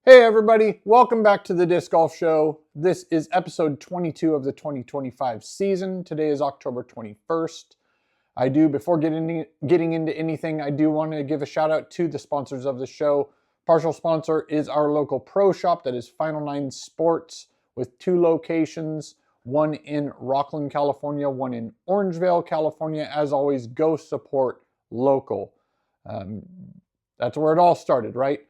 Hey everybody, welcome back to the Disc Golf Show. This is episode 22 of the 2025 season. Today is October 21st. Before getting into anything, I do want to give a shout out to the sponsors of the show. Partial sponsor is our local pro shop, that is Final Nine Sports, with 2 locations, one in Rocklin, California, one in Orangevale, California. As always, go support local. That's where it all started, right?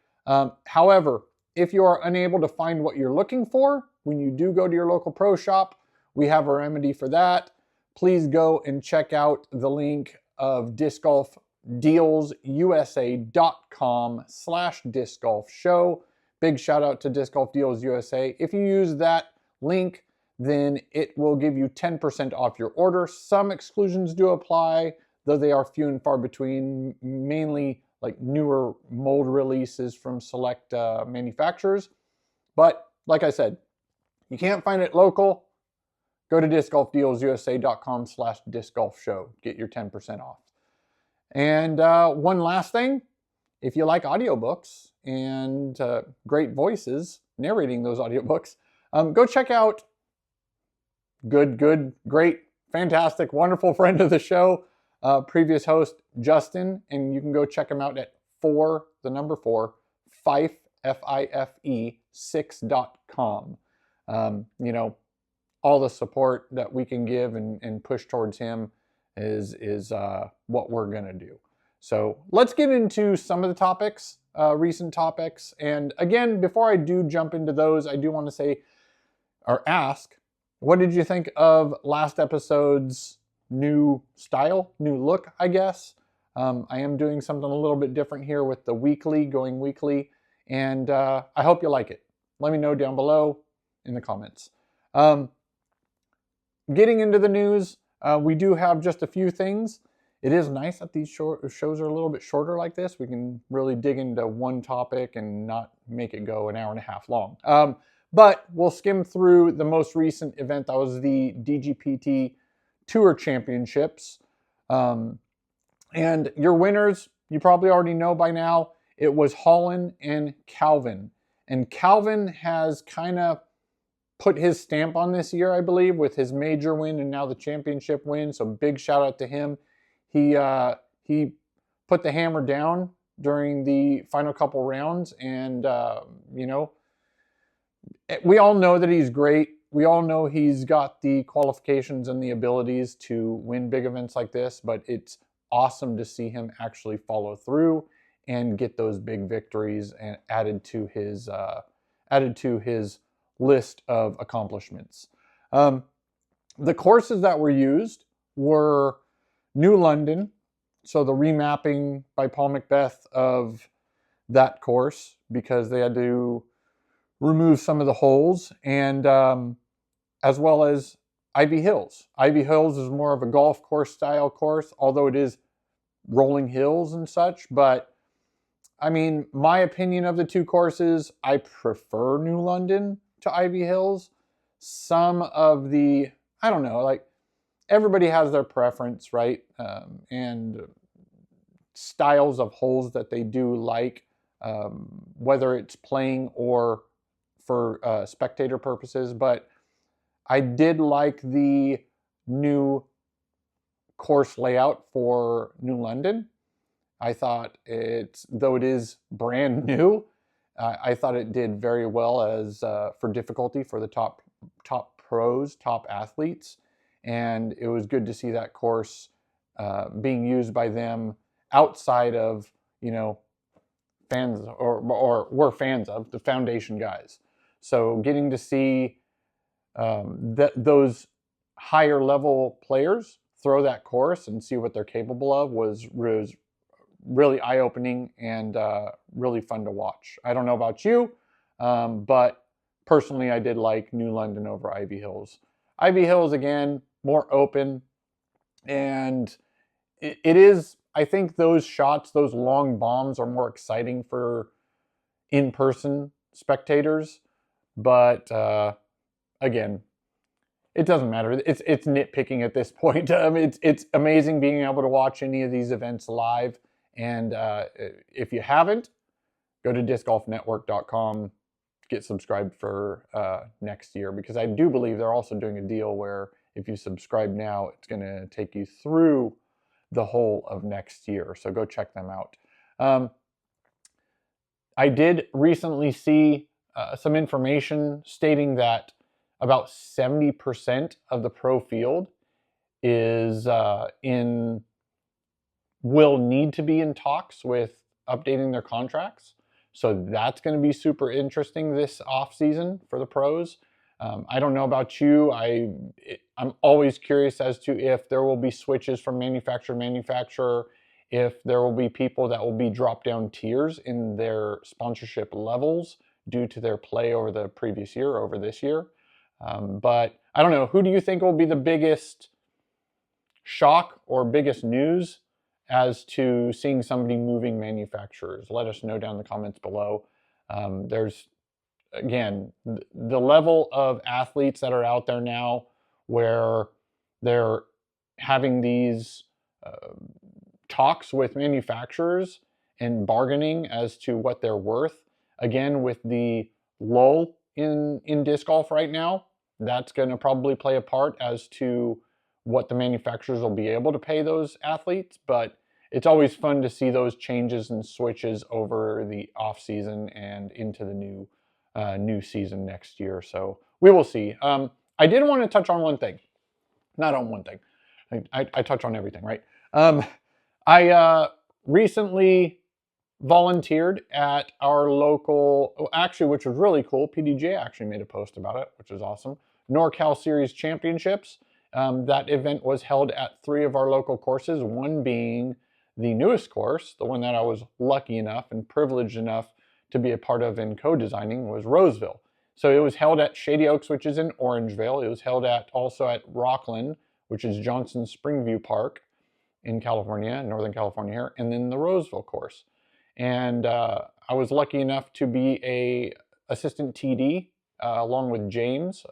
However, if you are unable to find what you're looking for when you do go to your local pro shop, we have a remedy for that. Please go and check out the link of discgolfdealsusa.com/disc golf show. Big shout out to Disc Golf Deals USA. If you use that link, then it will give you 10% off your order. Some exclusions do apply, though they are few and far between, mainly like newer mold releases from select manufacturers. But like I said, you can't find it local, go to discgolfdealsusa.com/disc golf show. Get your 10% off. And one last thing, if you like audiobooks and great voices narrating those audiobooks, go check out great, fantastic, wonderful friend of the show, previous host Justin, and you can go check him out at 4 Fife, F-I-F-E 6.com. All the support that we can give and push towards him is what we're gonna do. So let's get into some of the topics, recent topics. And again, before I do jump into those, I do want to say or ask, what did you think of last episode's new style, new look, I guess? I am doing something a little bit different here with the going weekly, and I hope you like it. Let me know down below in the comments. Getting into the news, we do have just a few things. It is nice that these shows are a little bit shorter like this. We can really dig into one topic and not make it go an hour and a half long. But we'll skim through the most recent event. That was the DGPT Tour Championships. And your winners, you probably already know by now. It was Holyn and Calvin. And Calvin has kind of put his stamp on this year, I believe, with his major win and now the championship win. So big shout out to him. He put the hammer down during the final couple rounds. And, we all know that he's great. We all know he's got the qualifications and the abilities to win big events like this, but it's awesome to see him actually follow through and get those big victories and added to his list of accomplishments. The courses that were used were New London, so the remapping by Paul Macbeth of that course because they had to remove some of the holes, and as well as Ivy Hills. Ivy Hills is more of a golf course style course, although it is rolling hills and such. But I mean, my opinion of the two courses, I prefer New London to Ivy Hills. Some of the, I don't know, like everybody has their preference, right? And styles of holes that they do like, whether it's playing or for spectator purposes. But I did like the new course layout for New London. I thought though it is brand new, I thought it did very well as for difficulty for the top pros, top athletes. And it was good to see that course being used by them outside of, fans or were fans of the foundation guys. So getting to see those higher level players throw that course and see what they're capable of was really eye-opening and really fun to watch. I don't know about you, but personally I did like New London over Ivy Hills. Ivy Hills, again, more open, and it is, I think those shots, those long bombs are more exciting for in-person spectators. But again, it doesn't matter. It's nitpicking at this point. It's amazing being able to watch any of these events live. And if you haven't, go to discgolfnetwork.com. get subscribed for next year, because I do believe they're also doing a deal where if you subscribe now, it's going to take you through the whole of next year. So go check them out. I did recently see some information stating that about 70% of the pro field is will need to be in talks with updating their contracts. So that's going to be super interesting this off season for the pros. I don't know about you. I'm always curious as to if there will be switches from manufacturer to manufacturer, if there will be people that will be drop down tiers in their sponsorship levels due to their play over the previous year, over this year. But I don't know. Who do you think will be the biggest shock or biggest news as to seeing somebody moving manufacturers? Let us know down in the comments below. There's, again, the level of athletes that are out there now where they're having these talks with manufacturers and bargaining as to what they're worth. Again, with the lull in disc golf right now, that's going to probably play a part as to what the manufacturers will be able to pay those athletes. But it's always fun to see those changes and switches over the off season and into the new season next year. So we will see. I did want to touch on one thing. Not on one thing. I touch on everything, right? I recently volunteered at our local, actually, which was really cool. PDJ actually made a post about it, which is awesome. NorCal Series Championships. That event was held at 3 of our local courses, one being the newest course, the one that I was lucky enough and privileged enough to be a part of in co-designing, was Roseville. So it was held at Shady Oaks, which is in Orangevale. It was held also at Rocklin, which is Johnson Springview Park in California, Northern California here, and then the Roseville course. And I was lucky enough to be a assistant TD along with James,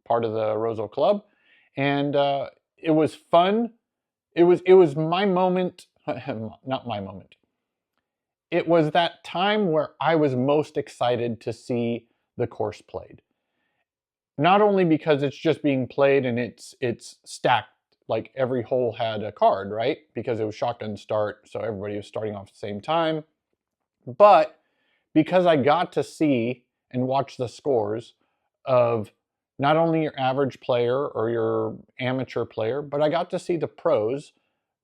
part of the Roseville Club. And it was fun. It was my moment, not my moment. It was that time where I was most excited to see the course played. Not only because it's just being played and it's stacked, like every hole had a card, right? Because it was shotgun start, so everybody was starting off at the same time. But because I got to see and watch the scores of not only your average player or your amateur player, but I got to see the pros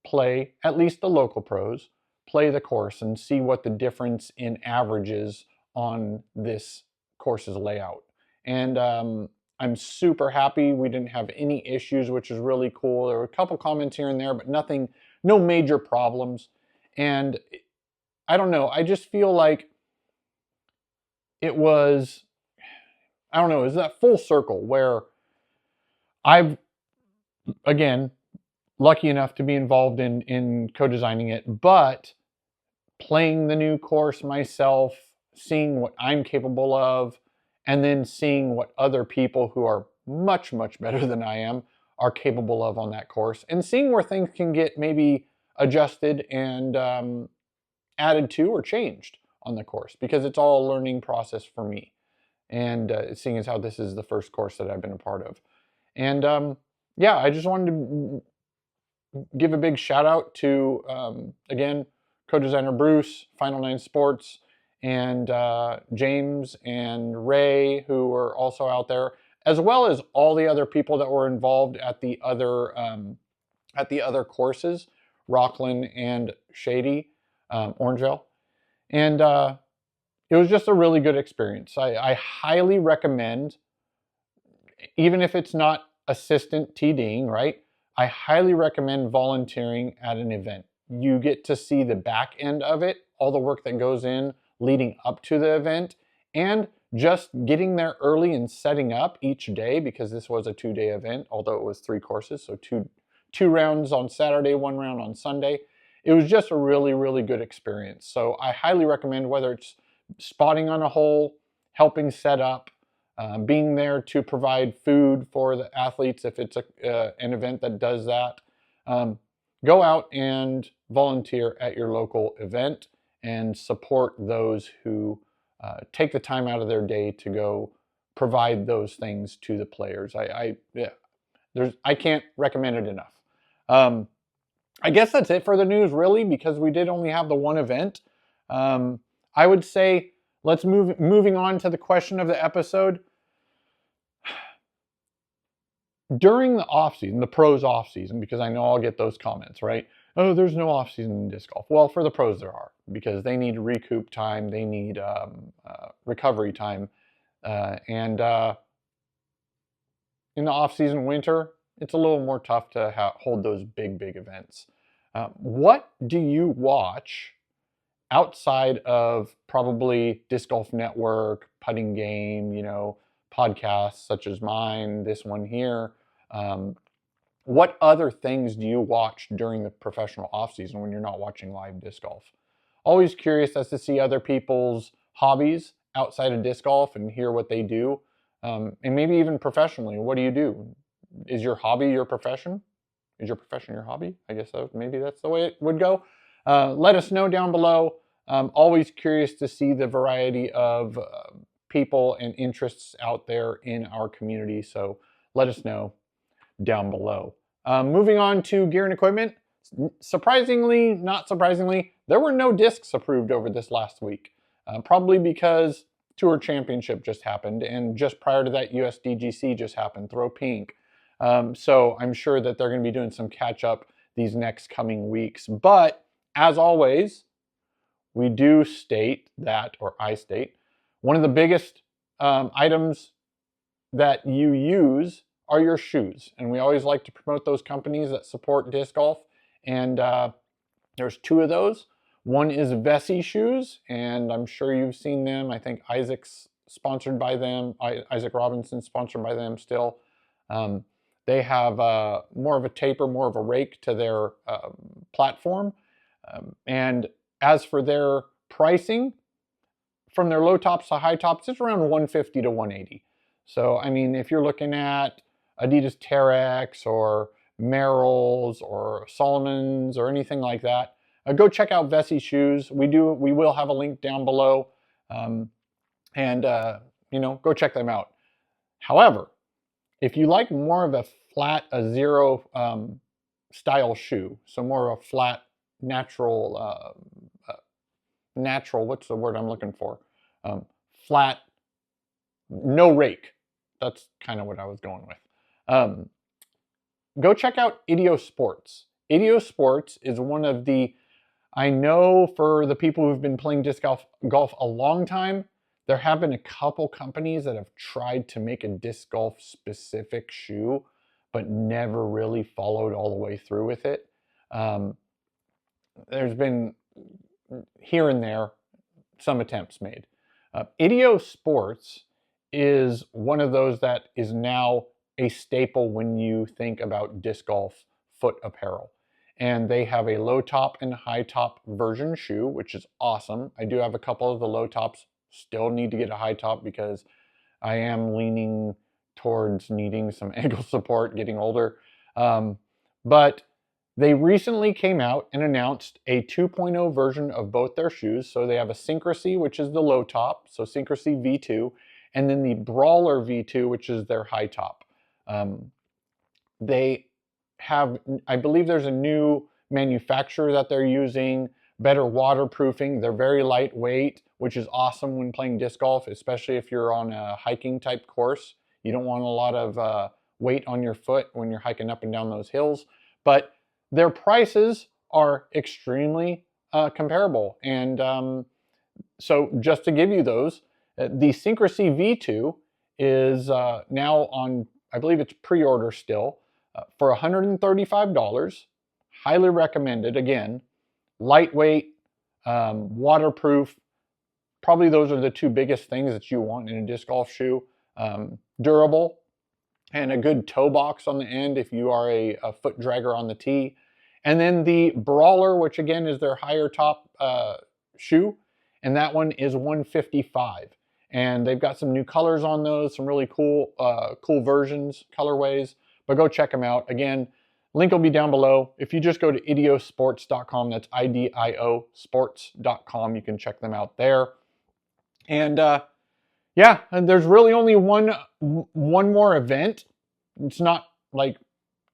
play, at least the local pros, play the course and see what the difference in averages on this course's layout. And I'm super happy we didn't have any issues, which is really cool. There were a couple comments here and there, but no major problems. And I don't know, I just feel like it was, I don't know, is that full circle where I've, again, lucky enough to be involved in co-designing it, but playing the new course myself, seeing what I'm capable of, and then seeing what other people who are much, much better than I am are capable of on that course, and seeing where things can get maybe adjusted and added to or changed on the course, because it's all a learning process for me. And seeing as how this is the first course that I've been a part of. And yeah, I just wanted to give a big shout out to, again, co-designer Bruce, Final 9 Sports, and James and Ray, who were also out there, as well as all the other people that were involved at the other courses, Rocklin and Shady, Orangevale. And it was just a really good experience. I highly recommend, even if it's not assistant TDing, right? I highly recommend volunteering at an event. You get to see the back end of it, all the work that goes in leading up to the event, and just getting there early and setting up each day, because this was a 2-day event, although it was 3 courses, so two rounds on Saturday, 1 round on Sunday. It was just a really, really good experience. So I highly recommend, whether it's spotting on a hole, helping set up, being there to provide food for the athletes if it's an event that does that. Go out and volunteer at your local event and support those who take the time out of their day to go provide those things to the players. I can't recommend it enough. I guess that's it for the news, really, because we did only have the one event. I would say let's moving on to the question of the episode. During the off-season, the pros off-season, because I know I'll get those comments, right? Oh, there's no off-season in disc golf. Well, for the pros there are, because they need recoup time, they need recovery time, and in the off-season winter, it's a little more tough to hold those big events. What do you watch outside of probably Disc Golf Network, Putting Game, you know, podcasts such as mine, this one here? What other things do you watch during the professional off-season when you're not watching live disc golf? Always curious as to see other people's hobbies outside of disc golf and hear what they do. And maybe even professionally, what do you do? Is your hobby your profession? Is your profession your hobby? I guess maybe that's the way it would go. Let us know down below. Always curious to see the variety of people and interests out there in our community. So let us know down below. Moving on to gear and equipment. Surprisingly, not surprisingly, there were no discs approved over this last week. Probably because Tour Championship just happened, and just prior to that, USDGC just happened, Throw Pink. So I'm sure that they're going to be doing some catch up these next coming weeks. But as always, we do state that, or I state, one of the biggest items that you use are your shoes. And we always like to promote those companies that support disc golf. And there's two of those. One is Vessi shoes, and I'm sure you've seen them. I think Isaac's sponsored by them. Isaac Robinson's sponsored by them still. They have more of a taper, more of a rake to their platform. And as for their pricing, from their low tops to high tops, it's around $150 to $180. So, I mean, if you're looking at Adidas Terex or Merrell's or Solomon's or anything like that, go check out Vessi shoes. We will have a link down below, and you know, go check them out. However, if you like more of a zero style shoe, so more of a flat, natural, what's the word I'm looking for? Flat, no rake. That's kind of what I was going with. Go check out Ideo Sports. Ideo Sports is one of the, I know for the people who've been playing disc golf a long time, there have been a couple companies that have tried to make a disc golf specific shoe, but never really followed all the way through with it. There's been here and there some attempts made. Ideo Sports is one of those that is now a staple when you think about disc golf foot apparel. And they have a low top and high top version shoe, which is awesome. I do have a couple of the low tops, still need to get a high top because I am leaning towards needing some ankle support, getting older. But they recently came out and announced a 2.0 version of both their shoes. So they have a Syncrasy, which is the low top, so Syncrasy V2, and then the Brawler V2, which is their high top. They have, I believe there's a new manufacturer that they're using, better waterproofing. They're very lightweight, which is awesome when playing disc golf, especially if you're on a hiking type course. You don't want a lot of weight on your foot when you're hiking up and down those hills. But their prices are extremely comparable. And so just to give you those, the Syncrasy V2 is now on, I believe it's pre-order still, for $135. Highly recommended. Again, lightweight, waterproof. Probably those are the two biggest things that you want in a disc golf shoe. Durable, and a good toe box on the end if you are a foot dragger on the tee. And then the Brawler, which again is their higher top shoe, and that one is $155. And they've got some new colors on those, some really cool versions, colorways, but go check them out. Again, link will be down below. If you just go to idiosports.com, that's IDIO sports.com, you can check them out there. And yeah, and there's really only one more event. It's not like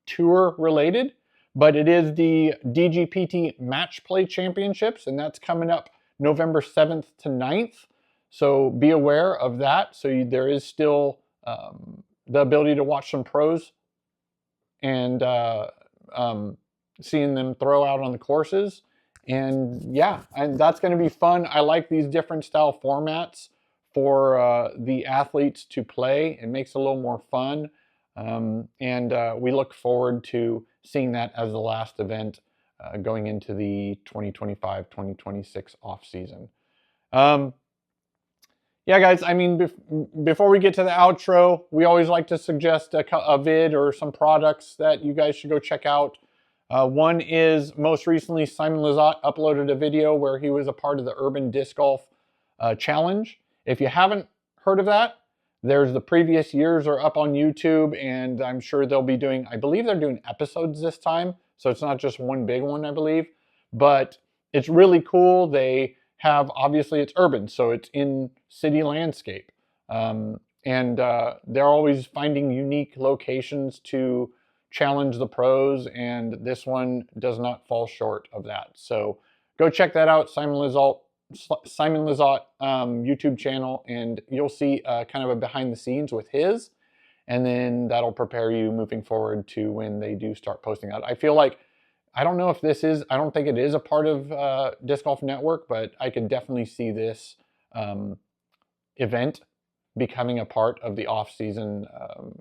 tour related, but it is the DGPT Match Play Championships, and that's coming up November 7th to 9th. So be aware of that. So there is still the ability to watch some pros and seeing them throw out on the courses. And yeah, and that's going to be fun. I like these different style formats for the athletes to play. It makes it a little more fun. And we look forward to seeing that as the last event going into the 2025-2026 off season. Yeah, guys, I mean, before we get to the outro, we always like to suggest a vid or some products that you guys should go check out. One is, most recently, Simon Lizotte uploaded a video where he was a part of the Urban Disc Golf Challenge. If you haven't heard of that, there's the previous years are up on YouTube, and I'm sure they'll be doing, I believe they're doing episodes this time, so it's not just one big one, I believe. But it's really cool. They have, obviously it's urban, so it's in city landscape. And they're always finding unique locations to challenge the pros, and this one does not fall short of that. So go check that out, Simon Lizotte YouTube channel, and you'll see kind of a behind the scenes with his, and then that'll prepare you moving forward to when they do start posting out. I feel like, I don't know if this is, I don't think it is a part of Disc Golf Network, but I could definitely see this event becoming a part of the off-season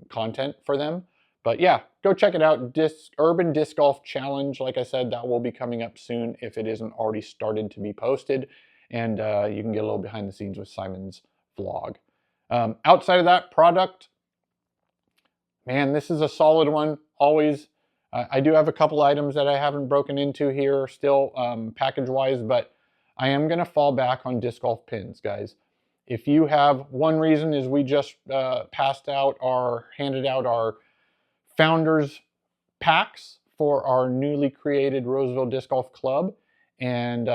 content for them. But yeah, go check it out. Urban Disc Golf Challenge, like I said, that will be coming up soon if it isn't already started to be posted. And you can get a little behind the scenes with Simon's vlog. Outside of that, product, man, this is a solid one, always. I do have a couple items that I haven't broken into here still package-wise, but I am going to fall back on disc golf pins, guys. If you have, one reason is we just handed out our founders packs for our newly created Roseville Disc Golf Club, and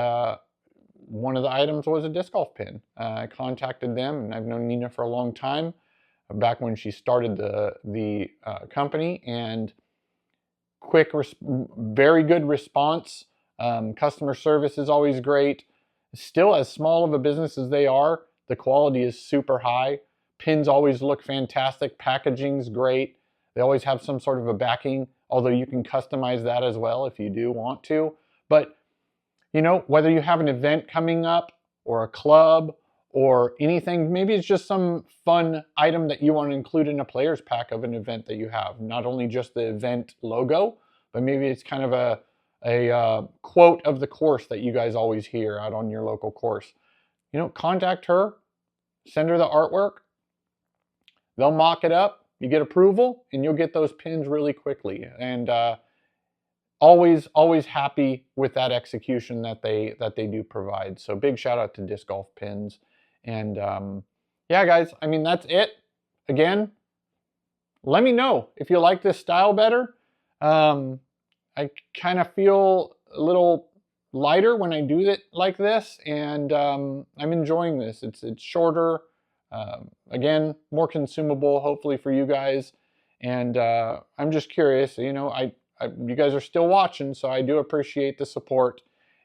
one of the items was a disc golf pin. I contacted them, and I've known Nina for a long time, back when she started the company, and very good response. Customer service is always great. Still, as small of a business as they are, the quality is super high. Pins always look fantastic. Packaging's great. They always have some sort of a backing, although you can customize that as well if you do want to. But, you know, whether you have an event coming up or a club or anything, maybe it's just some fun item that you want to include in a player's pack of an event that you have. Not only just the event logo, but maybe it's kind of a quote of the course that you guys always hear out on your local course. You know, contact her, send her the artwork. They'll mock it up. You get approval, and you'll get those pins really quickly. And always happy with that execution that they do provide. So big shout out to Disc Golf Pins. And yeah, guys, I mean, that's it. Again, let me know if you like this style better. I kind of feel a little lighter when I do it like this, and I'm enjoying this. It's shorter. Again, more consumable, hopefully for you guys. And I'm just curious, you know, you guys are still watching, so I do appreciate the support.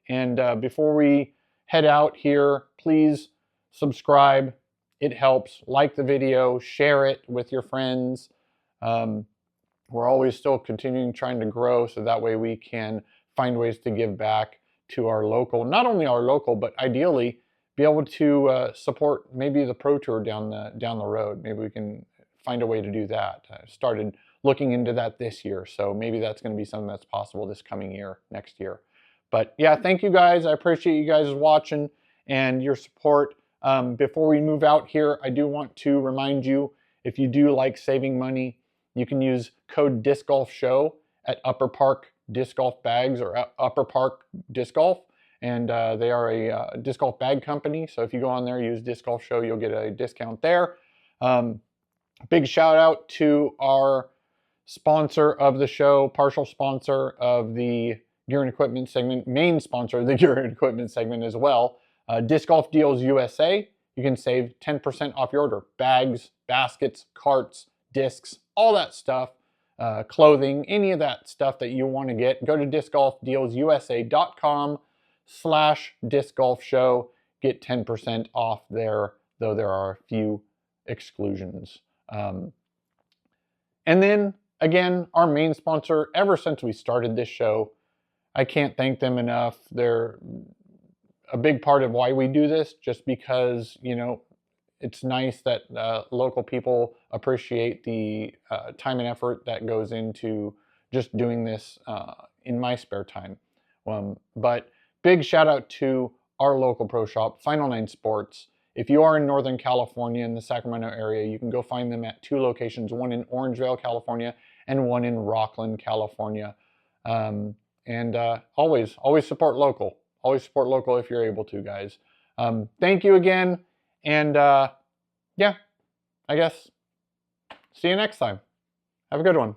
And before we head out here, please subscribe. It helps. Like the video, share it with your friends. We're always still continuing trying to grow, so that way we can find ways to give back to our local, not only our local, but ideally be able to support maybe the Pro Tour down the road. Maybe we can find a way to do that. I started looking into that this year, so maybe that's going to be something that's possible this coming year, next year. But yeah, thank you guys. I appreciate you guys watching and your support. Before we move out here, I do want to remind you, if you do like saving money, you can use code DiscGolfShow at Upper Park Disc Golf Bags or Upper Park Disc Golf. And they are a disc golf bag company. So if you go on there, use Disc Golf Show, you'll get a discount there. Big shout out to our sponsor of the show, partial sponsor of the Gear and Equipment segment, main sponsor of the Gear and Equipment segment as well, Disc Golf Deals USA. you can save 10% off your order. Bags, baskets, carts, discs, all that stuff, clothing, any of that stuff that you want to get. Go to discgolfdealsusa.com/discgolfshow. Get 10% off there, though there are a few exclusions. And then, again, our main sponsor, ever since we started this show, I can't thank them enough. They're a big part of why we do this, just because, you know, it's nice that local people appreciate the time and effort that goes into just doing this in my spare time. But big shout out to our local pro shop, Final Nine Sports. If you are in Northern California, in the Sacramento area, you can go find them at 2 locations, one in Orangevale, California, and one in Rocklin, California. Always support local. Always support local if you're able to, guys. Thank you again. And yeah, I guess see you next time. Have a good one.